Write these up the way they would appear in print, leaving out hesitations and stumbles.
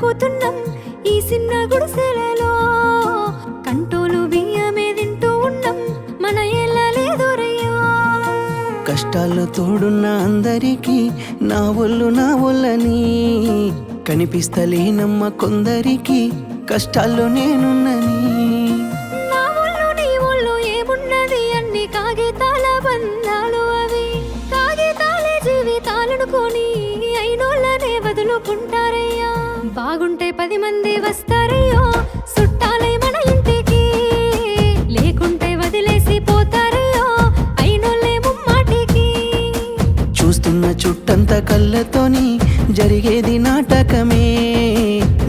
బతుకుతున్నాం ఈ చిన్న గుడిసెలలో. కంటోలు బియ్యమే తింటూ ఉన్నాం మన ఎల్లలేదురయ్యా. కష్టాల్లో తోడున్న అందరికీ నా ఒళ్ళని కనిపిస్తలేనమ్మ కొందరికి కష్టాల్లో నేనున్నని. నా ఒళ్ళు నీ ఒళ్ళు ఏమున్నది అన్ని కాగితాల బంధాలు, అవి కాగితాలే జీవితాలనుకొని అయినోళ్ళనే వదులుకుంటారయ్యా. బాగుంటే 10 మంది వస్తారయ్యో చుట్టాలై మన ఇంటికి, లేకుంటే వదిలేసి పోతారయ్యో అయినోళ్ళే ముమ్మాటికి. చూస్తున్న చుట్టంత కళ్ళతోని జరిగేది నాటకమే.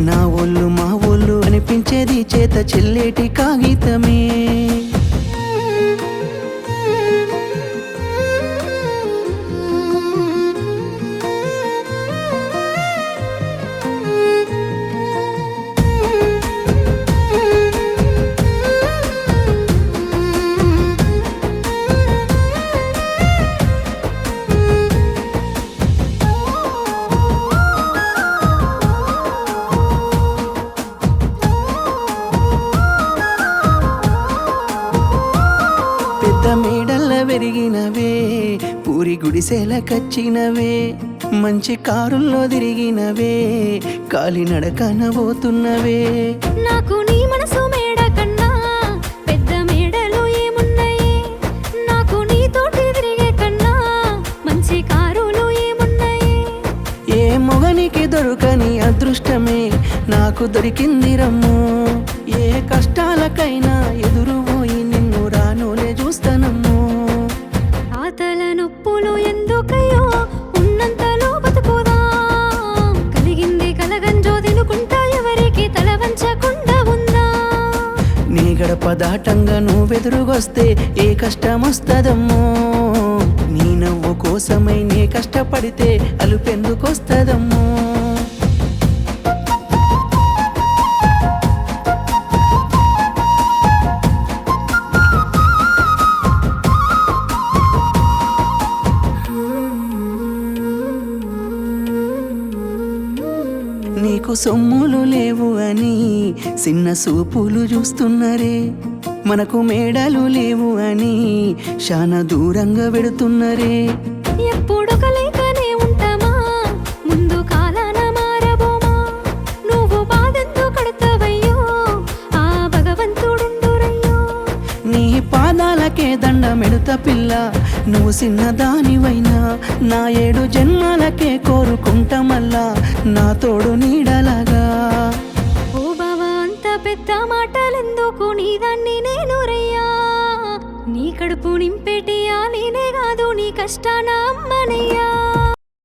నా ఒళ్ళు మా ఒళ్ళు అనిపించేది చేత చెల్లేటి కాగితమే. మేడల్ల పెరిగినవే పూరి గుడిసెల కచ్చినవే, మంచి కారుల్లో తిరిగినవే కాలినడకన పోతున్నవే. నాకు నీ మనసు మేడ కన్నా పెద్ద మేడలు ఏమున్నాయి, నాకు నీతోటి తిరిగే కన్నా మంచి కారులు ఏమున్నాయి. ఏ మొగనికి దొరకని అదృష్టమే నాకు దొరికింది రమ్ము. ఏ కష్టాలకైనా ఎదురు పోయి నిన్ను రానోలే చూస్తానమ్ము. ఆతల నొప్పులు ఎందుకయ్యో ఉన్నంతలో బతుకుదా, కలిగింది కలగంజో తినుకుంటా ఎవరికి తల వంచకుండా ఉందా. నీ గడప దాటంగా నువ్వెదురుగొస్తే ఏ కష్టం వస్తదమ్మో. నీ నవ్వు కోసమై నే కష్టపడితే అలుపెందుకొస్తదమ్మో. నీకు సొమ్ములు లేవు అని చిన్న సూపులు చూస్తున్నరే, మనకు మేడలు లేవు అని శానా దూరంగా పెడుతున్నరే. ఎప్పుడు కలయికనే ఉంటామా ముందు కాలాన మారబోమా, నువ్వు బాధెందు కడతావయ్యో ఆ భగవంతుడుండురయ్యో. నీ పాదాలకే దండమెడుత పిల్ల, నువ్వు చిన్నదానివైనా నా 7 జన్మాలకే కోరుకుంటా మళ్ళా నా తోడు నీడలాగా. ఓ బావా అంత పెద్ద మాటలెందుకు, నీ దాన్ని నేను రయ్యా. నీ కడుపు నింపేటి నేనే కాదు నీ కష్టాన అమ్మనయ్యా.